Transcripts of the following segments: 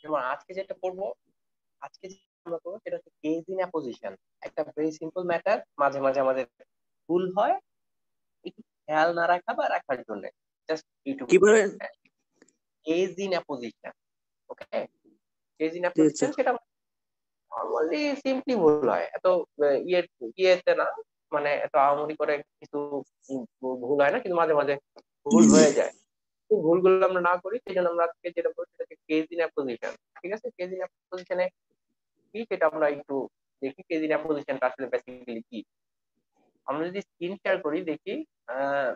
যেমন আজকে যেটা করবো, আজকে যেটা আমরা করবো সেটা হচ্ছে কেজ ইন অ্যাপোজিশন। একটা ভেরি সিম্পল ম্যাটার, মাঝে মাঝে আমাদের ভুল হয়, একটু খেয়াল না রাখা বা রাখার জন্য, জাস্ট কি ইউটিউব। বলেন? Cage in apposition, okay. Cage in ঠিক আছে। অ্যাপোজিশন সেটা নর্মালি সিম্পলি ভুল হয়, এত ইয়ে ইয়েতে না, মানে এত আহামরি করে কিছু ভুল হয় না, কিন্তু মাঝে মাঝে ভুল হয়ে যায়। এই ভুলগুলো আমরা না করি, সেই জন্য আমরা আজকে যেটা করছি সেটাকে কেজ ইন অ্যাপোজিশন। ঠিক আছে, কেজ ইন অ্যাপোজিশনে কি সেটা আমরা একটু দেখি। কেজ ইন অ্যাপোজিশনটা আসলে বেসিক্যালি কি। আমরা যদি স্ক্রিন শেয়ার করি দেখি, আহ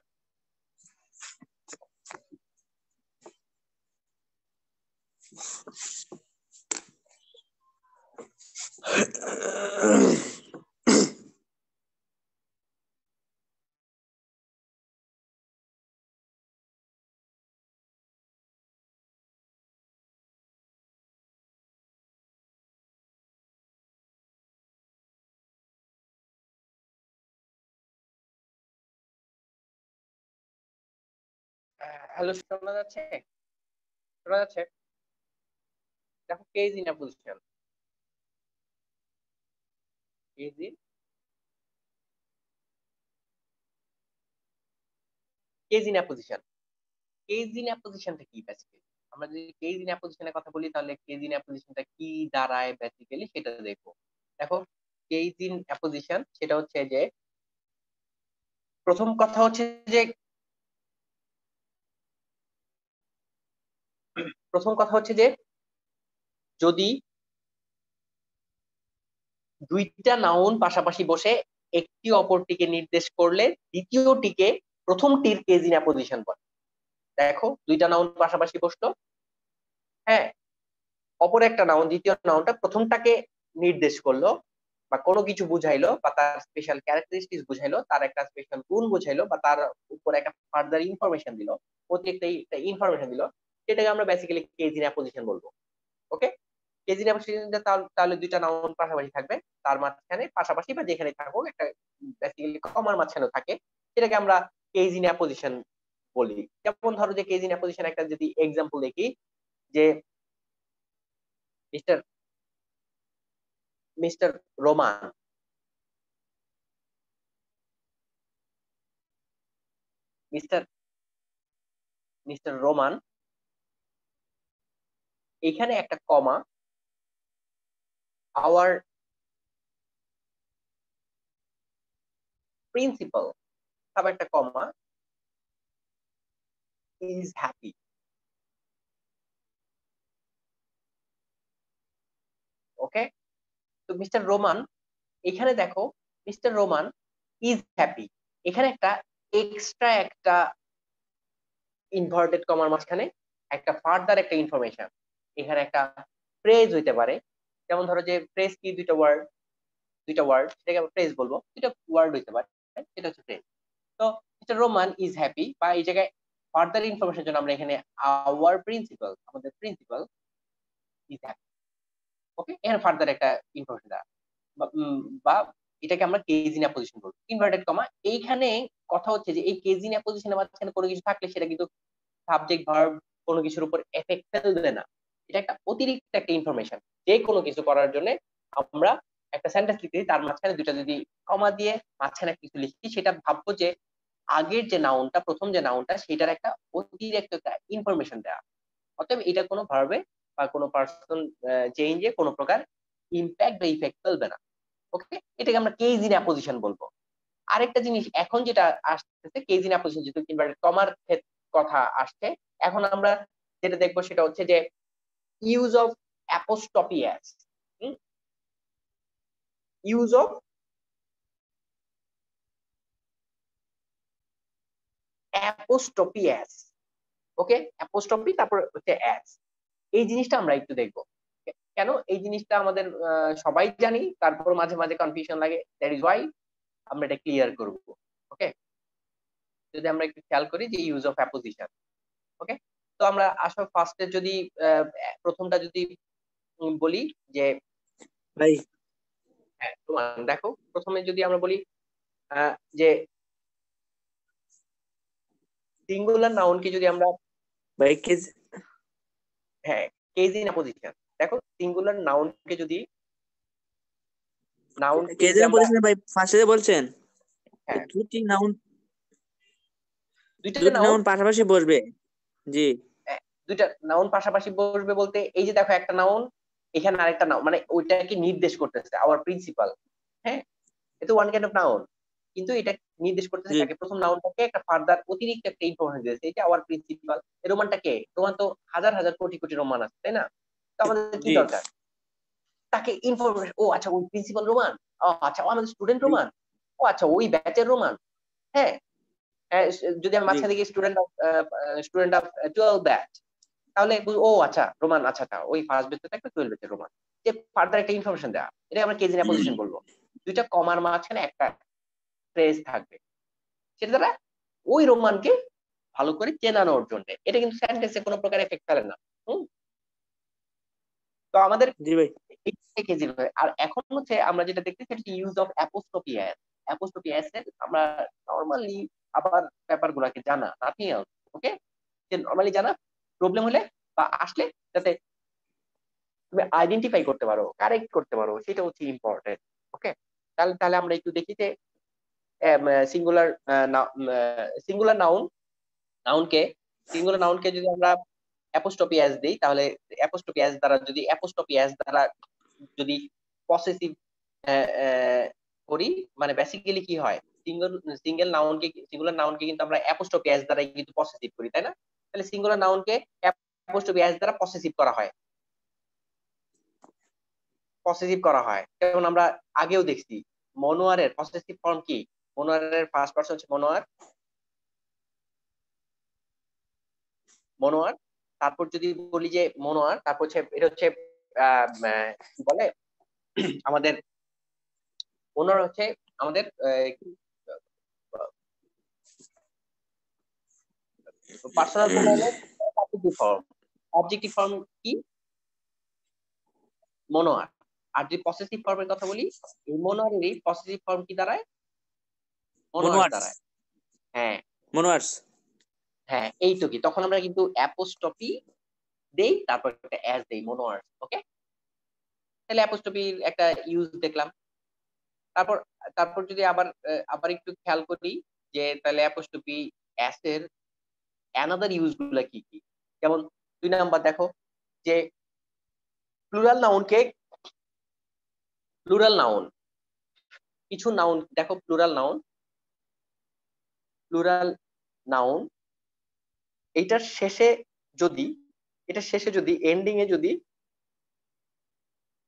হ্যালো, শোনা যাচ্ছে? শোনা যাচ্ছে? দেখো, case in apposition, case in case in apposition. Case in অ্যাপোজিশনটা কি বেসিক্যালি? আমরা যদি কেজ ইন অ্যাপোজিশনের কথা বলি, তাহলে কেজ ইন অ্যাপোজিশনটা কি দাঁড়ায় বেসিক্যালি সেটা দেখবো। দেখো, কেজ ইন অ্যাপোজিশন সেটা হচ্ছে যে, প্রথম কথা হচ্ছে যে, প্রথম কথা হচ্ছে যে, যদি দুইটা নাউন পাশাপাশি বসে একটি অপরটিকে নির্দেশ করলে দ্বিতীয়টিকে প্রথমটির কেজ ইন অ্যাপোজিশন বলে। দেখো, দুইটা নাউন পাশাপাশি বসলো, হ্যাঁ, অপর একটা নাউন দ্বিতীয় নাউনটা প্রথমটাকে নির্দেশ করলো, বা কোনো কিছু বুঝাইলো, বা তার স্পেশাল ক্যারেক্টারিস্টিক্স বুঝাইলো, তার একটা স্পেশাল গুণ বুঝাইলো, বা তার উপর একটা ফার্দার ইনফরমেশন দিল, অতিরিক্ত একটা ইনফরমেশন দিল, সেটাকে আমরা বেসিক্যালি কেজ ইন অ্যাপোজিশন বলবো। ওকে। কেজ ইন অ্যাপোজিশন তাহলে দুইটা নাউন পাশাপাশি থাকবে, তার মাঝখানে পাশাপাশি বা যেখানে থাকুক একটা বেসিক্যালি কমার মাঝখানে থাকে, সেটাকে আমরা কেজ ইন অ্যাপোজিশন বলি। যেমন ধরো যে, কেজ ইন অ্যাপোজিশন একটা যদি এক্সাম্পল দেখি, যে mister mister Roman, mister mister Roman, এখানে একটা কমা, আওয়ার প্রিন্সিপাল, তারপর একটা কমা, ইজ হ্যাপি। ওকে। তো মিস্টার রোমান, এখানে দেখো, মিস্টার রোমান ইজ হ্যাপি, এখানে একটা এক্সট্রা একটা ইনভার্টেড কমার মাঝখানে একটা ফার্দার একটা ইনফরমেশন, এখানে একটা ফ্রেজ হইতে পারে। যেমন ধরো যে, ফ্রেজ কি, দুইটা ওয়ার্ড সেটাকে আমরা ফ্রেজ বলবো, দুইটা ওয়ার্ড হইতে পারে, সেটা হচ্ছে ফ্রেজ। তো মিস্টার রোমান ইজ হ্যাপি, বা এই জায়গায় ফার্দার ইনফরমেশন জন্য আমরা এখানে আওয়ার প্রিন্সিপাল, আমাদের প্রিন্সিপাল ইজ হ্যাপি। ওকে, এখানে ফার্দার একটা ইনফরমেশন দেওয়া, বা এটাকে আমরা কেজ ইন অ্যাপোজিশন বলবো, ইনভার্টেড কমা। এইখানে কথা হচ্ছে যে, এই কেজ ইন অ্যাপোজিশনের মাঝখানে কোনো কিছু থাকলে সেটা কিন্তু সাবজেক্ট ভার্ব কোনো কিছুর উপর এফেক্ট ফেলবে না। এটা একটা অতিরিক্ত একটা ইনফরমেশন। যে কোনো কিছু করার জন্য আমরা একটা সেন্টেন্স লিখি, তার মাঝখানে দুইটা যদি কমা দিয়ে মাঝখানে কিছু লিখি, সেটা ভাববো যে আগের যে নাউনটা, প্রথম যে নাউনটা, সেটার একটা অতিরিক্ত একটা ইনফরমেশন দেওয়া। অতএব এটা কোনো ভার্বে বা কোনো পার্সন চেঞ্জে কোনো প্রকার ইম্প্যাক্ট বা ইফেক্ট ফেলবে না। ওকে, এটাকে আমরা কেজ ইন অ্যাপোজিশন বলবো। আরেকটা জিনিস এখন যেটা আসতেছে, কেজ ইন অ্যাপোজিশন যেহেতু ইনভার্টেড কমার কথা আসছে, এখন আমরা যেটা দেখবো সেটা হচ্ছে যে, use of apostrophe s, use of apostrophe s. Okay, apostrophe তারপর হচ্ছে অ্যাস, এই জিনিসটা আমরা একটু দেখবো। কেন এই জিনিসটা আমাদের সবাই জানি, তারপর মাঝে মাঝে কনফিউশন লাগে, দ্যাট ইজ ওয়াই আমরা এটা ক্লিয়ার করব। ওকে, যদি আমরা একটু খেয়াল করি যে, ইউজ অফ অ্যাপোজিশন। ওকে, তো আমরা আসলে ফার্স্টে যদি প্রথমটা যদি বলি যে, ভাই হ্যাঁ তোমার দেখো, প্রথমে যদি আমরা বলি যে, সিঙ্গুলার নাউনকে যদি আমরা, ভাই কেজ হ্যাঁ কেস ইন অ্যাপোজিশন। দেখো সিঙ্গুলার নাউনকে যদি নাউনকে যদি কেজের আমরা, পজিশনে ভাই ফার্স্টে বলছেন হ্যাঁ দুটি নাউন দুইটা দুটি নাউন, নাউন পাশাপাশি বসবে। জি দুইটা নাউন পাশাপাশি বসবে বলতে এই যে দেখো একটা নাউন, এখানে আরেকটা নাউন, মানে ওইটাকে নির্দেশ করতেছে আওয়ার প্রিন্সিপাল। হ্যাঁ, এটা ওয়ান কাইন্ড অফ নাউন, কিন্তু এটা নির্দেশ করতেছে জি কাকে, প্রথম নাউনটাকে একটা ফার্দার অতিরিক্ত একটা ইনফরমেশন দিয়েছে, এটা আওয়ার প্রিন্সিপাল। এই রোমানটাকে, রোমান তো হাজার হাজার কোটি কোটি রোমান আছে তাই না, তো আমাদের কি জি দরকার, তাকে ইনফরমেশন, ও আচ্ছা ওই প্রিন্সিপাল রোমান, ও আচ্ছা ও আমাদের স্টুডেন্ট জি রোমান, ও আচ্ছা ওই ব্যাচের রোমান। হ্যাঁ, হ্যাঁ, যদি আমি জি মাঝখানে দিকে স্টুডেন্ট অফ 12 ব্যাচ, তাহলে ও আচ্ছা রোমান, আচ্ছা আচ্ছা ওই ফার্স্ট বেচে একটা 12 বেচের রোমান, যে ফার্দার একটা ইনফরমেশন দেওয়া, এটা আমরা কেজিন অ্যাপোজিশন বলবো। দুইটা কমার মাঝখানে একটা ফ্রেজ থাকবে, সেটা দ্বারা ওই রোমানকে ভালো করে চেনানোর জন্য, এটা কিন্তু সেন্টেন্সে কোনো প্রকার এফেক্ট ফেলে না। হুম, তো আমাদের জি ভাই কেজিন হয়। আর এখন হচ্ছে আমরা যেটা দেখতেছি সেটা use of apostrophe S. Apostrophe S এর আমরা নরমালি আবার ব্যাপার গুলাকে জানা, নাথিং এলস। ওকে, যে নরমালি জানা, প্রবলেম হলে বা আসলে যাতে তুমি আইডেন্টিফাই করতে পারো, কারেক্ট করতে পারো, সেটা হচ্ছে ইম্পর্টেন্ট। ওকে, তাহলে তাহলে আমরা একটু দেখি যে সিঙ্গুলার সিঙ্গুলার নাউনকে সিঙ্গুলার নাউনকে যদি আমরা অ্যাপোস্ট্রফি এস দেই, তাহলে অ্যাপোস্ট্রফি এস দ্বারা যদি অ্যাপোস্ট্রফি এস দ্বারা যদি পসেসিভ করি, মানে বেসিক্যালি কি হয়, সিঙ্গুলার নাউনকে কিন্তু আমরা অ্যাপোস্ট্রফি এস দ্বারা কিন্তু পসেসিভ করি তাই না, তাহলে সিঙ্গুলার নাউনকে অ্যাপোস্ট্রফি এস দ্বারা পসেসিভ করা হয়, যেমন আমরা আগেও দেখছি মনোয়ারের পসেসিভ ফর্ম কি, মনোয়ারের ফার্স্ট পারসন হচ্ছে মনোয়ার, মনোয়ার। তারপর যদি বলি যে মনোয়ার, তারপর হচ্ছে এটা হচ্ছে কি বলে আমাদের মনোয়ার হচ্ছে আমাদের পার্সোনাল প্রোনাউনের অবজেক্টিভ ফর্ম। অবজেক্টিভ ফর্ম কি, মনোয়ার। আর যদি পসেসিভ ফর্মের কথা বলি, এই মনোয়ারেরই পসেসিভ ফর্ম কি দাঁড়ায়, মনোয়ার্স মনোয়ার্স দাঁড়ায়। হ্যাঁ, মনোয়ার্স হ্যাঁ এইটুকুই, তখন আমরা কিন্তু অ্যাপোস্ট্রফি দেই, তারপর একটা অ্যাস দেই, মনোয়ার্স। ওকে, তাহলে অ্যাপোস্ট্রফির একটা ইউজ দেখলাম। তারপর তারপর যদি আবার আবার একটু খেয়াল করি যে তাহলে অ্যাপোস্ট্রফি অ্যাস এর অ্যানাদার ইউজ গুলা কি কি, যেমন 2 নাম্বার দেখো যে প্লুরাল নাউনকে, প্লুরাল নাউন, কিছু নাউন দেখো, প্লুরাল নাউন এইটার শেষে যদি, এটা শেষে যদি এন্ডিং এ যদি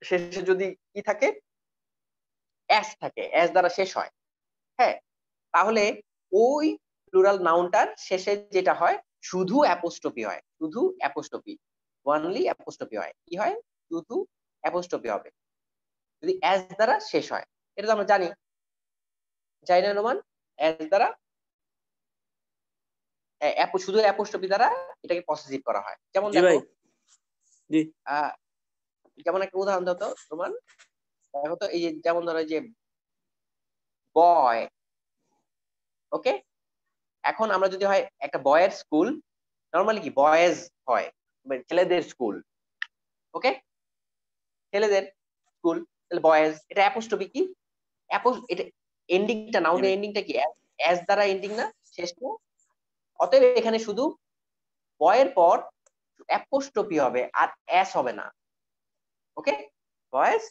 শেষে যদি কি থাকে, এস থাকে, এস দ্বারা শেষ হয়। হ্যাঁ, তাহলে ওই প্লুরাল নাউনটার শেষে যেটা হয়, শুধু অ্যাপোস্ট্রফি হয়, শুধু অ্যাপোস্ট্রফি, ওয়ানলি অ্যাপোস্ট্রফি হয়, কি হয়, শুধু অ্যাপোস্ট্রফি হবে যদি এস দ্বারা শেষ হয়। এটা তো আমরা জানি, জানি না রোমান, এস দ্বারা শুধু অ্যাপোস্ট্রফি দ্বারা এটাকে পসেসিভ করা হয়। যেমন জি দেখো ভাই জি আহ যেমন একটা উদাহরণ দাও তো রোমান, দেখো তো এই যে যেমন ধরো যে বয়। ওকে, এখন আমরা যদি হয় একটা বয়ের স্কুল, নর্মালি কি বয়েজ হয়, মানে ছেলেদের স্কুল। ওকে, ছেলেদের স্কুল, তাহলে বয়েজ, এটা অ্যাপোস্ট্রফি কি, এটা এন্ডিংটা, জি নাউনের ভাই এন্ডিংটা কি এস দ্বারা এন্ডিং না, শেষ না, অতএব এখানে শুধু বয়ের পর অ্যাপোস্ট্রফি হবে আর এস হবে না। ওকে, বয়েজ।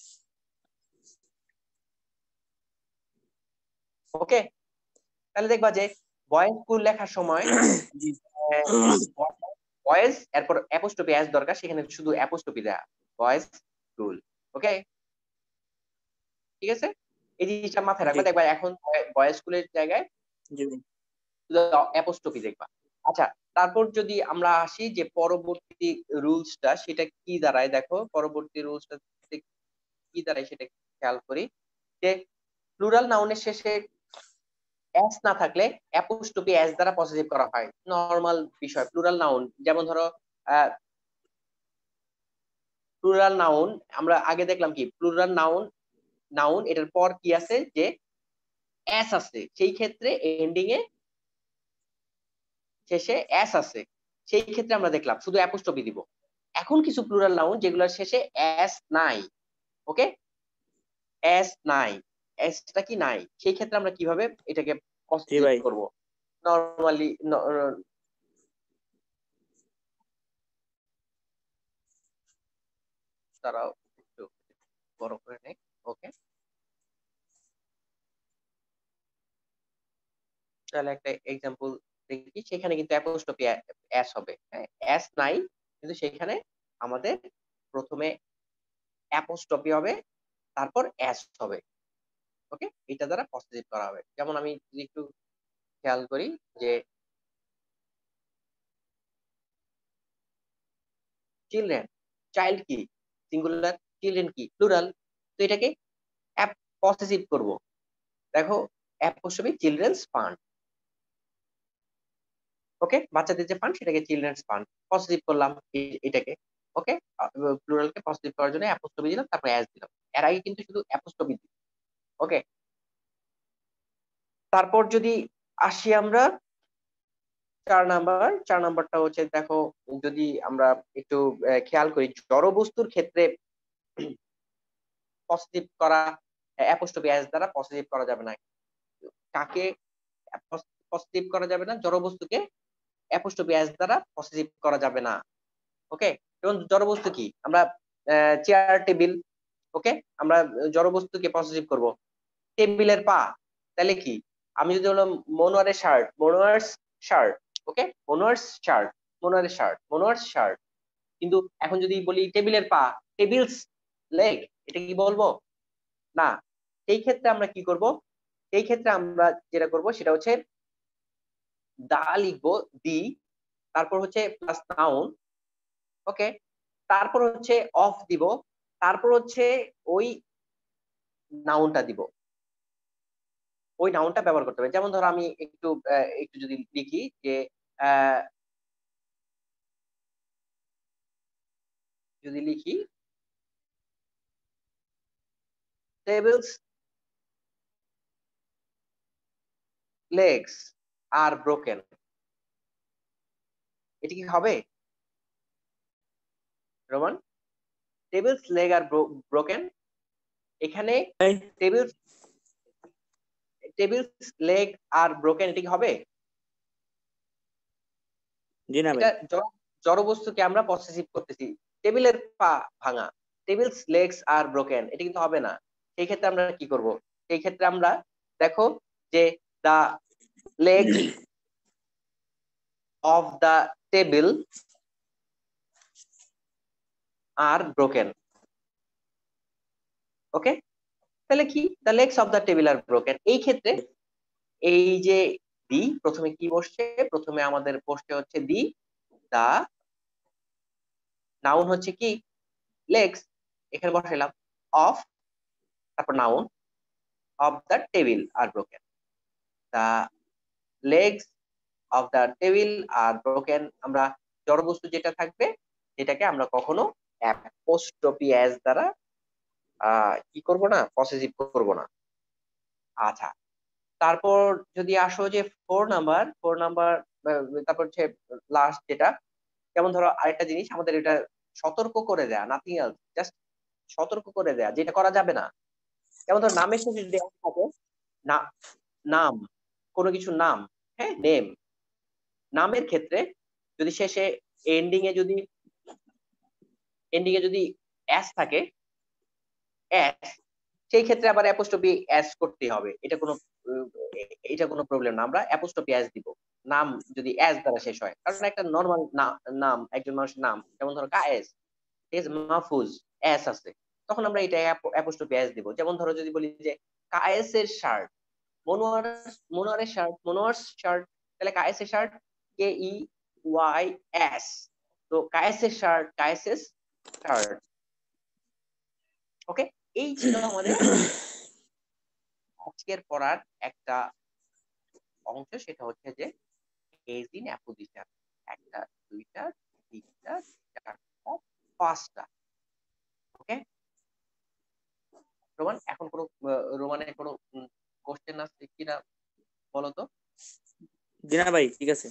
ওকে, তাহলে দেখবা যে বয়েজ স্কুল লেখার সময় জি বয়েজ এরপর অ্যাপোস্ট্রফি এস দরকার, সেখানে শুধু অ্যাপোস্ট্রফি দেয়া, বয়েজ স্কুল। ওকে, ঠিক আছে, এই জিনিসটা মাথায় জি রাখবা, দেখবা এখন বয়েজ স্কুলের জায়গায় জি ভাই অ্যাপোস্ট্রফি দেখবা। আচ্ছা, তারপর যদি আমরা আসি যে পরবর্তী রুলসটা সেটা কি দাঁড়ায়, দেখো পরবর্তী রুলসটা কি দাঁড়ায় সেটা খেয়াল করি, যে প্লুরাল নাউনের শেষে এস না থাকলে অ্যাপোস্ট্রফি এস দ্বারা পসেসিভ করা হয়, নরমাল বিষয়। প্লুরাল নাউন যেমন ধরো প্লুরাল নাউন আমরা আগে দেখলাম কি, প্লুরাল নাউন, নাউন এটার পর কি আছে, যে এস আছে, সেই ক্ষেত্রে এন্ডিং এ শেষে এস আছে, সেই ক্ষেত্রে আমরা দেখলাম শুধু অ্যাপোস্ট্রফি দিব। এখন কিছু প্লুরাল নাউন যেগুলোর শেষে এস নাই, ওকে, এস নাই, এসটা কি নাই, সেই ক্ষেত্রে আমরা কিভাবে এটাকে জি পজিটিভ ভাই। করব? নরমালি তারাও একটু বড় করে নেই, ওকে। তাহলে একটা এক্সাম্পল দেখি, সেখানে কিন্তু অ্যাপোস্ট্রফি এস হবে, হ্যাঁ, এস নাই, কিন্তু সেখানে আমাদের প্রথমে অ্যাপোস্ট্রফি হবে, তারপর এস হবে, ওকে, এটা দ্বারা পজিটিভ করা হবে। যেমন আমি যদি একটু খেয়াল করি যে চিলড্রেন, চাইল্ড কি সিঙ্গুলার, চিলড্রেন কি প্লুরাল, তো এটাকে পজিটিভ করব, দেখো অ্যাপোস্ট্রফি চিলড্রেন্স ফান্ড, ওকে, বাচ্চাদের যে ফান্ড সেটাকে চিলড্রেন্স ফান্ড পজিটিভ করলাম, এটাকে, ওকে, প্লুরালকে পজিটিভ করার জন্য অ্যাপোস্ট্রফি দিলাম, তারপর অ্যাস দিলাম, এর আগে কিন্তু শুধু অ্যাপোস্ট্রফি দিই, ওকে। তারপর যদি আসি আমরা 4 নাম্বার, 4 নাম্বারটা হচ্ছে দেখো, যদি আমরা একটু খেয়াল করি জড় বস্তুর ক্ষেত্রে পজিটিভ করা অ্যাপোস্ট্রফি অ্যাস দ্বারা পজিটিভ করা যাবে না, কাকে পজিটিভ করা যাবে না, জড় বস্তুকে অ্যাপোস্ট্রফি অ্যাস দ্বারা পজিটিভ করা যাবে না, ওকে। যেমন জড়বস্তু কি, আমরা চেয়ার টেবিল, ওকে, আমরা জড়বস্তুকে পজিটিভ করব, টেবিলের পা, তাহলে কি, আমি যদি হলো মনোয়ারের শার্ট, মনোয়ার্স শার্ট, ওকে, মনোয়ার্স শার্ট, মনোয়ারের শার্ট, মনোয়ার্স শার্ট, কিন্তু এখন যদি বলি টেবিলের পা, টেবিলস লেগ, এটা কি বলবো? না। সেই ক্ষেত্রে আমরা কি করব, সেই ক্ষেত্রে আমরা যেটা করব সেটা হচ্ছে দা লিখবো, দি, তারপর হচ্ছে প্লাস নাউন, ওকে, তারপর হচ্ছে অফ দিব, তারপর হচ্ছে ওই নাউনটা দিব, ওই নাউনটা ব্যবহার করতে হবে। যেমন ধরো আমি একটু একটু যদি লিখি যে আহ, যদি লিখি টেবিলস লেগস আর ব্রোকেন, এটা কি হবে রোমান? টেবিলস লেগ আর ব্রোকেন, এখানে ভাই, টেবিলস টেবিলস লেগ আর ব্রোকেন, এটা কি হবে? জি না ভাই। এটা জড় বস্তুকে আমরা পসেসিভ করতেছি, টেবিলের পা ভাঙা, টেবিলস লেগস আর ব্রোকেন, এটা কিন্তু হবে না। সেই ক্ষেত্রে আমরা কি করব, সেই ক্ষেত্রে আমরা দেখো যে the legs of the table are broken, okay, তাহলে কি the legs of the table are broken, এই ক্ষেত্রে এই যে দি প্রথমে কি বসছে, প্রথমে আমাদের বসছে হচ্ছে দি, দা, নাউন হচ্ছে কি লেগস, এখানে বসাইলাম অফ, তারপর noun of the table are broken, the legs of the table are broken, আমরা জড়বস্তু যেটা থাকবে সেটাকে আমরা কখনো অ্যাপোস্ট্রফি এস দ্বারা কি করব না, পসেসিভ করব না। আচ্ছা, তারপর যদি আসো যে 4 নাম্বার, 4 নাম্বার, তারপর হচ্ছে লাস্ট যেটা, যেমন ধরো আরেকটা জিনিস আমাদের এটা সতর্ক করে দেয়া, নাথিং এলস, জাস্ট সতর্ক করে দেয়া, যেটা করা যাবে না। যেমন ধরো নামের শেষে যদি S থাকে, না, নাম, কোনো কিছু নাম, হ্যাঁ, নেম, নামের ক্ষেত্রে যদি শেষে এন্ডিং এ যদি এস থাকে, এস, সেই ক্ষেত্রে আবার অ্যাপোস্ট্রফি এস করতে হবে, উম, এটা কোনো প্রবলেম না, আমরা অ্যাপোস্ট্রফি এস দিব, নাম যদি এস দ্বারা শেষ হয়, কারণ একটা নর্মাল নাম, একজন মানুষের নাম, যেমন ধরো কায়েস, ঠিক আছে, মাহফুজ, এস আছে, তখন আমরা এটা অ্যাপোস্ট্রফি এস দিব। যেমন ধরো যদি বলি যে কায়েসের শার্ট, মনোয়ার, মনোয়ারের শার্ট, মনোয়ার শার্ট, তাহলে কায়েসের shirt, K E Y S, তো কায়েসের শার্ট, কায়েসেস শার্ট, ওকে। এই ছিল আমাদের আজকের পড়ার একটা অংশ, সেটা হচ্ছে যে কেস ইন অ্যাপোজিশন, একটা, দুইটা, তিনটা, চারটা, পাঁচটা, ওকে। রোমান, এখন কোনো রোমানের কোনো কোশ্চেন আছে কিনা বলো তো? জি না ভাই, ঠিক আছে।